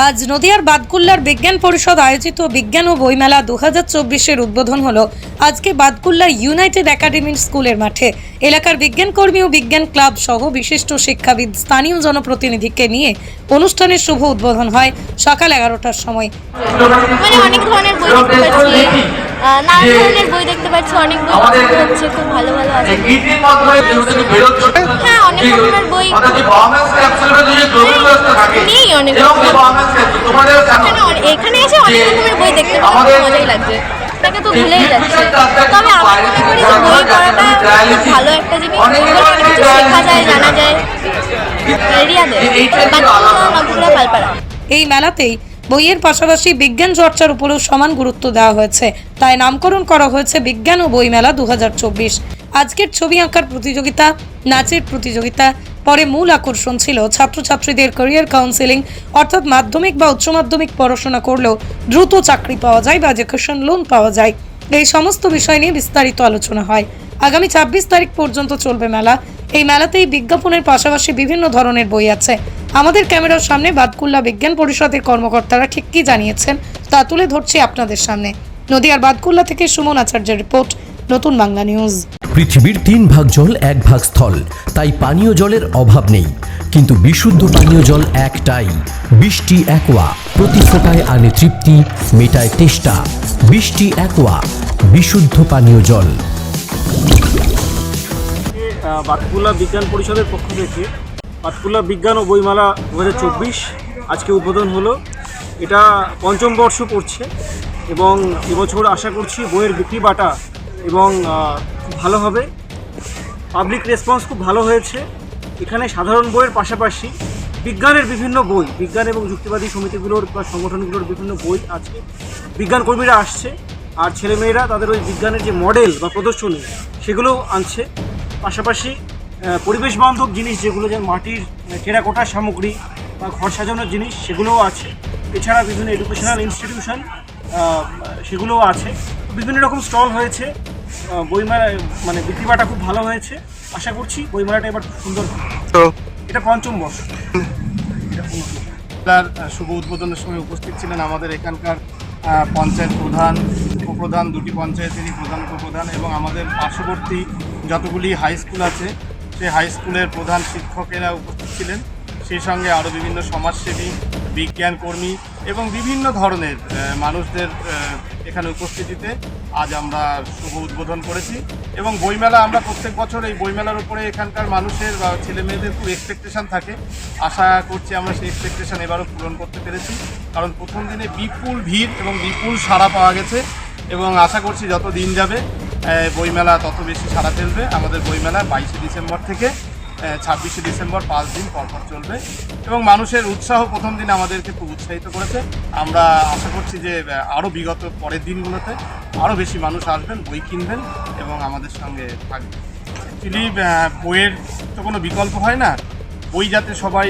আজ নদিয়ার বাদকুল্লার বিজ্ঞান পরিষদ আয়োজিত বিজ্ঞান ও বইমেলা 2024-এর উদ্বোধন হলো আজকে বাদকুল্লা ইউনাইটেড একাডেমি স্কুলের মাঠে। এলাকার বিজ্ঞান কর্মী ও বিজ্ঞান ক্লাব সহ বিশিষ্ট শিক্ষাবিদ, স্থানীয় জনপ্রতিনিধিকে নিয়ে অনুষ্ঠানের শুভ উদ্বোধন হয় সকাল 11টার সময়। অনেক ধরনের বই দেখতে পাচ্ছি, নানা ধরনের বই দেখতে পাচ্ছি, অনেক বই হচ্ছে, খুব ভালো ভালো আছে। হ্যাঁ, অনেক ধরনের বই নেই, অনেক এখানে এসে অনেক রকমের বই দেখতে পাচ্ছি, মজাই লাগছে। তাকে তো ভুলেই যাচ্ছে, তবে আমার মনে করি যে বই পড়াটা খুব ভালো একটা জিনিস। বই পড়ে অনেক কিছু শেখা যায়, জানা যায়। এরিয়াদের বাদকুল্লা পালপাড়া। এই মেলাতেই বইয়ের পাশাপাশি বিজ্ঞান চর্চার উপরেও সমান গুরুত্ব দেওয়া হয়েছে, তাই নামকরণ করা হয়েছে বিজ্ঞান ও বইমেলা 2024। আজকের ছবি আঁকার প্রতিযোগিতা, নাচের প্রতিযোগিতা, পরে মূল আকর্ষণ ছিল ছাত্রছাত্রীদের ক্যারিয়ার কাউন্সেলিং, অর্থাৎ মাধ্যমিক বা উচ্চ মাধ্যমিক পড়াশোনা করলেও দ্রুত চাকরি পাওয়া যায় বা এডুকেশন লোন পাওয়া যায়। এই সমস্ত বিষয় নিয়ে বিস্তারিত আলোচনা হয়। আগামী 26 তারিখ পর্যন্ত চলবে মেলা। এই মেলাতেই বিজ্ঞাপনের পাশাপাশি বিভিন্ন ধরনের বই আছে। আমাদের ক্যামেরার সামনে বাদকুল্লা বিজ্ঞান পরিষদের কর্মকর্তারা ঠিক কি জানিয়েছেন তা তুলে ধরছি আপনাদের সামনে। নদিয়ার বাদকুল্লা থেকে সুমন আচার্যের রিপোর্ট, নতুন বাংলা নিউজ। পৃথিবীর 3 ভাগ জল 1 ভাগ স্থল, তাই পানীয় জলের অভাব নেই। কিন্তু বিশুদ্ধ পানীয় জল একটাই, বৃষ্টি অ্যাকোয়া। প্রতি ফোঁটায় আনে তৃপ্তি, মেটায় তেষ্টা। বৃষ্টি অ্যাকোয়া, বিশুদ্ধ পানীয় জল। বাদকুল্লা বিজ্ঞান পরিষদের পক্ষ থেকে বাদকুল্লা বিজ্ঞান ও বইমেলা 2024 আজকে উদ্বোধন হলো। এটা 5ম বর্ষ পড়ছে এবং এবছর আশা করছি বইয়ের বিক্রি বাটা এবং খুব ভালো হবে। পাবলিক রেসপন্স খুব ভালো হয়েছে। এখানে সাধারণ বইয়ের পাশাপাশি বিজ্ঞানের বিভিন্ন বই, বিজ্ঞান এবং যুক্তিবাদী সমিতিগুলোর বা সংগঠনগুলোর বিভিন্ন বই আছে। বিজ্ঞান কর্মীরা আসছে, আর ছেলেমেয়েরা তাদের ওই বিজ্ঞানের যে মডেল বা প্রদর্শনী সেগুলোও আনছে। পাশাপাশি পরিবেশ বান্ধব জিনিস যেগুলো, যেমন মাটির টেরাকোটার সামগ্রী বা ঘর সাজানোর জিনিস, সেগুলোও আছে। এছাড়া বিভিন্ন এডুকেশনাল ইনস্টিটিউশন সেগুলোও আছে। বিভিন্ন রকম স্টল হয়েছে। বইমেলা বিক্রিবাটা খুব ভালো হয়েছে। আশা করছি বইমেলাটা এবার খুব সুন্দর হবে। এটা 5ম বর্ষ। তার শুভ উদ্বোধনের সময় উপস্থিত ছিলেন আমাদের এখানকার পঞ্চায়েত প্রধান, উপপ্রধান, 2টি পঞ্চায়েতেরই প্রধান, উপপ্রধান এবং আমাদের পার্শ্ববর্তী যতগুলি হাই স্কুল আছে সেই হাই স্কুলের প্রধান শিক্ষকেরা উপস্থিত ছিলেন। সেই সঙ্গে আরও বিভিন্ন সমাজসেবী, বিজ্ঞান কর্মী এবং বিভিন্ন ধরনের মানুষদের এখানে উপস্থিতিতে আজ আমরা শুভ উদ্বোধন করেছি। এবং বইমেলা, আমরা প্রত্যেক বছর এই বইমেলার উপরে এখানকার মানুষের বা ছেলে মেয়েদের খুব এক্সপেকটেশান থাকে। আশা করছি আমরা সেই এক্সপেকটেশান এবারও পূরণ করতে পেরেছি, কারণ প্রথম দিনে বিপুল ভিড় এবং বিপুল সাড়া পাওয়া গেছে। এবং আশা করছি যত দিন যাবে বইমেলা তত বেশি সাড়া ফেলবে। আমাদের বইমেলা 22শে ডিসেম্বর থেকে 26শে ডিসেম্বর 5 দিন পরপর চলবে এবং মানুষের উৎসাহ প্রথম দিন আমাদেরকে খুব উৎসাহিত করেছে। আমরা আশা করছি যে আরও বিগত পরের দিনগুলোতে আরও বেশি মানুষ আসবেন, বই কিনবেন এবং আমাদের সঙ্গে থাকবেন। অ্যাকচুয়ালি বইয়ের তো কোনো বিকল্প হয় না। বই যাতে সবাই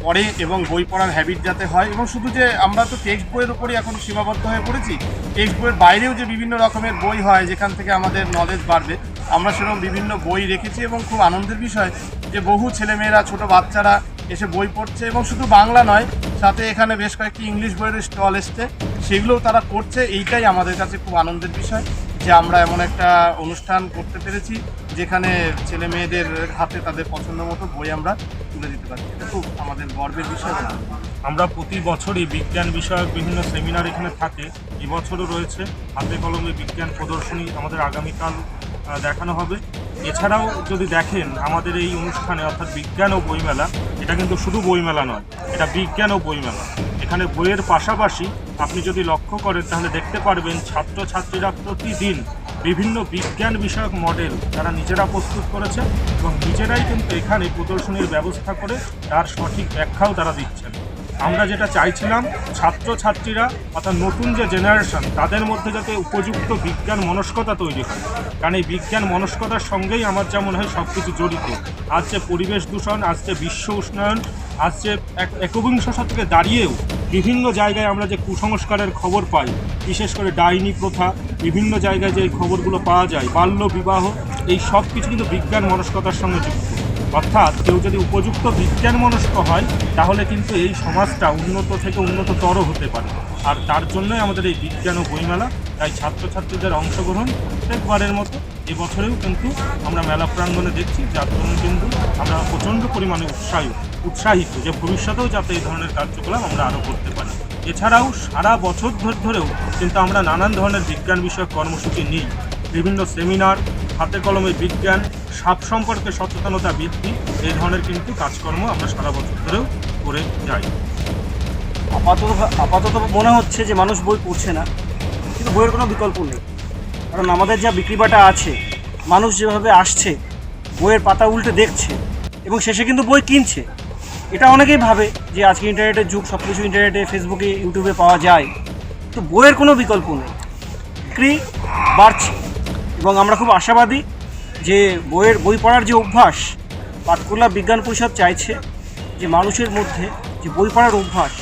পড়ে এবং বই পড়ার হ্যাবিট যাতে হয়, এবং শুধু যে আমরা তো টেক্সট বইয়ের উপরই এখন সীমাবদ্ধ হয়ে পড়েছি। টেক্সট বইয়ের বাইরেও যে বিভিন্ন রকমের বই হয় যেখান থেকে আমাদের নলেজ বাড়বে, আমরা সেরকম বিভিন্ন বই রেখেছি। এবং খুব আনন্দের বিষয় যে বহু ছেলেমেয়েরা, ছোট বাচ্চারা এসে বই পড়ছে এবং শুধু বাংলা নয়, সাথে এখানে বেশ কয়েকটি ইংলিশ বইয়ের স্টল এসছে, সেগুলোও তারা পড়ছে। এইটাই আমাদের কাছে খুব আনন্দের বিষয় যে আমরা এমন একটা অনুষ্ঠান করতে পেরেছি যেখানে ছেলে মেয়েদের হাতে তাদের পছন্দ মতো বই আমরা তুলে দিতে পারছি। এটা খুব আমাদের গর্বের বিষয়। আমরা প্রতি বছরই বিজ্ঞান বিষয়ক বিভিন্ন সেমিনার এখানে থাকে। এবছরও রয়েছে হাতে কলমে বিজ্ঞান প্রদর্শনী, আমাদের আগামীকাল দেখানো হবে। এছাড়াও যদি দেখেন আমাদের এই অনুষ্ঠানে, অর্থাৎ বিজ্ঞান ও বইমেলা, এটা কিন্তু শুধু বইমেলা নয়, এটা বিজ্ঞান ও বইমেলা। এখানে বইয়ের পাশাপাশি আপনি যদি লক্ষ্য করেন তাহলে দেখতে পারবেন ছাত্রছাত্রীরা প্রতিদিন বিভিন্ন বিজ্ঞান বিষয়ক মডেল তারা নিজেরা প্রস্তুত করেছে এবং নিজেরাই কিন্তু এখানে প্রদর্শনীর ব্যবস্থা করে তার সঠিক ব্যাখ্যাও তারা দিচ্ছেন। আমরা যেটা চাইছিলাম, ছাত্রছাত্রীরা অর্থাৎ নতুন যে জেনারেশন, তাদের মধ্যে যাতে উপযুক্ত বিজ্ঞান মনস্কতা তৈরি হয়, কারণ এই বিজ্ঞান মনস্কতার সঙ্গেই আমার যা মনে হয় সব কিছু জড়িত। আজ যে পরিবেশ দূষণ, আজ যে বিশ্ব উষ্ণায়ন, আজ যে একবিংশ শতকে দাঁড়িয়েও বিভিন্ন জায়গায় আমরা যে কুসংস্কারের খবর পাই, বিশেষ করে ডাইনি প্রথা, বিভিন্ন জায়গায় যে খবরগুলো পাওয়া যায়, বাল্য বিবাহ, এই সব কিছু কিন্তু বিজ্ঞান মনস্কতার সঙ্গে যুক্ত। অর্থাৎ কেউ যদি উপযুক্ত বিজ্ঞান মনস্ক হয় তাহলে কিন্তু এই সমাজটা উন্নত থেকে উন্নততর হতে পারে। আর তার জন্যই আমাদের এই বিজ্ঞান ও বইমেলা। তাই ছাত্রছাত্রীদের অংশগ্রহণ প্রত্যেকবারের মতো এবছরেও কিন্তু আমরা মেলা প্রাঙ্গণে দেখছি, যার জন্য কিন্তু আমরা প্রচণ্ড পরিমাণে উৎসাহিত যে ভবিষ্যতেও যাতে এই ধরনের কার্যকলাপ আমরা আরও করতে পারি। এছাড়াও সারা বছর ধরেও কিন্তু আমরা নানান ধরনের বিজ্ঞান বিষয়ক কর্মসূচি নিই, বিভিন্ন সেমিনার, হাতে কলমে বিজ্ঞান, সাপ সম্পর্কে সচেতনতা বৃদ্ধি, এই ধরনের কিন্তু কাজকর্ম আমরা সারা বছর ধরেও করে যাই। আপাতত মনে হচ্ছে যে মানুষ বই পড়ছে না, কিন্তু বইয়ের কোনো বিকল্প নেই। কারণ আমাদের যা বিক্রিবাটা আছে, মানুষ যেভাবে আসছে বইয়ের পাতা উল্টে দেখছে এবং শেষে কিন্তু বই কিনছে। এটা অনেকেই ভাবে যে আজকে ইন্টারনেটের যুগ, সব কিছু ইন্টারনেটে, ফেসবুকে, ইউটিউবে পাওয়া যায়, তো বইয়ের কোনো বিকল্প নেই। বিক্রি বাড়ছে এবং আমরা খুব আশাবাদী যে বই পড়ার যে অভ্যাস, পাটকুলা বিজ্ঞান পরিষদ চাইছে যে মানুষের মধ্যে যে বই পড়ার অভ্যাস,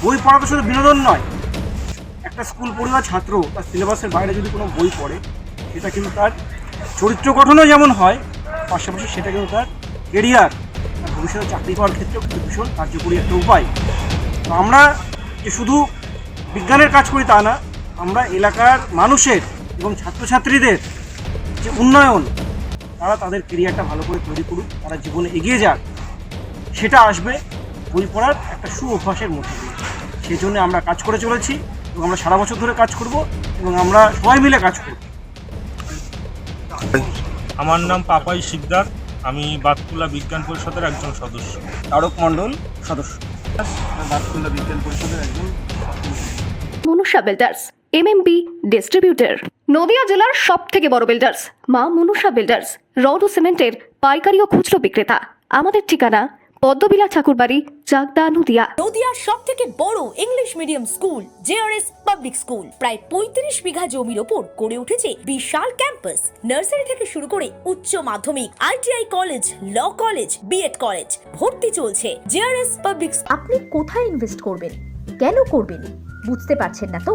বই পড়া তো শুধু বিনোদন নয়। একটা স্কুল পড়ুয়া ছাত্র তার সিলেবাসের বাইরে যদি কোনো বই পড়ে, সেটা কিন্তু তার চরিত্র গঠনও যেমন হয়, পাশাপাশি সেটা কিন্তু তার কেরিয়ার, তার ভবিষ্যতে চাকরি পাওয়ার ক্ষেত্রেও কিন্তু ভীষণ কার্যকরী একটা উপায়। তো আমরা যে শুধু বিজ্ঞানের কাজ করি তা না, আমরা এলাকার মানুষের এবং ছাত্রছাত্রীদের যে উন্নয়ন, তারা তাদের কেরিয়ারটা ভালো করে তৈরি করুক, তারা জীবনে এগিয়ে যাক, সেটা আসবে বই পড়ার একটা অভ্যাসের মধ্যে দিয়ে। সেই জন্য আমরা কাজ করে চলেছি এবং আমরা সারা বছর ধরে কাজ করব এবং আমরা সবাই মিলে কাজ করব। আমার নাম পাপাই শিকদার, আমি বাতকুলা বিজ্ঞান পরিষদের একজন সদস্য। তারক মণ্ডল, সদস্য, বাতকুলা বিজ্ঞান পরিষদের একজন। Manusha builders, MMB distributor, Nadia জেলার সব থেকে বড় বিল্ডার্স মা মনুষা বিল্ডার্স, রড ও সিমেন্টের পাইকারি ও খুচরো বিক্রেতা। আমাদের ঠিকানা পদ্মবিলা ঠাকুরবাড়ি, চাকদা, নদিয়া। নদিয়ার সব থেকে বড় English medium school JRS public school, প্রায় 35 বিঘা জমির ওপর গড়ে উঠেছে বিশাল ক্যাম্পাস। নার্সারি থেকে শুরু করে উচ্চ মাধ্যমিক, ITI college, law college, BEd college, ভর্তি চলছে জেআরএস পাবলিক। আপনি কোথায় ইনভেস্ট করবেন, কেন করবেন, বুঝতে পারছেন না তো?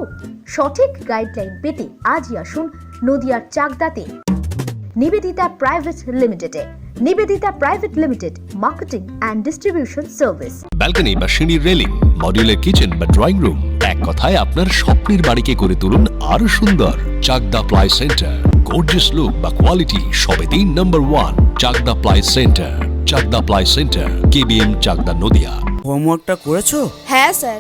সঠিক গাইডলাইন পেতে আজই আসুন নদিয়ার চাকদাতে নিবেদিতা প্রাইভেট লিমিটেডে। Nivedita private limited, marketing and distribution service. Balcony বা সিঁড়ির রেলিং, মডিউলার কিচেন বা ড্রয়িং রুম, এক কথায় আপনার স্বপ্নের বাড়িকে করে তুলুন আরো সুন্দর। Chakdah ply centre, gorgeous look বা কোয়ালিটি সবে 3 number 1 Chakdah ply centre. Chakdah ply centre, KBM, Chakdah, Nadia. হোমওয়ার্কটা করেছো? হ্যাঁ স্যার।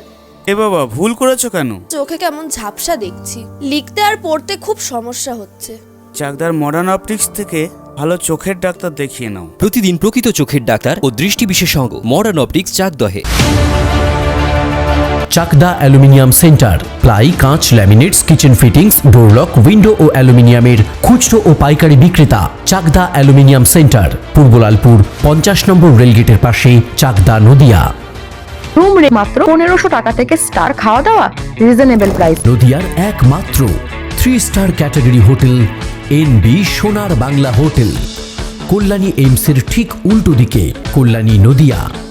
এ বাবা, ভুল করেছো কেন? চোখে কেমন ঝাপসা দেখছি, লিখতে আর পড়তে খুব সমস্যা হচ্ছে। চাকদার মডার্ন অপটিক্স থেকে ভালো চোখের ডাক্তার দেখিয়ে নাও। প্রতিদিন প্রকৃত চোখের ডাক্তার ও দৃষ্টি বিশেষজ্ঞ মডার্ন অপটিক্স, চাকদহে। চাকদা অ্যালুমিনিয়াম সেন্টার, প্লাই, কাঁচ, laminates, kitchen fittings, door lock, window ও অ্যালুমিনিয়ামের খুচরো ও পাইকারি বিক্রেতা। Chakdah aluminium centre, Purbalalpur 50 number রেলগেটের পাশে, চাকদা, নদিয়া। রুম রে মাত্র 1500 টাকা থেকে স্টার, খাওয়া দাওয়া রিজনেবল প্রাইস। নদিয়ার একমাত্র 3 স্টার ক্যাটাগরি হোটেল এনবি সোনার বাংলা হোটেল, কল্যাণী এইমসের ঠিক উল্টো দিকে, কল্যাণী, নদিয়া।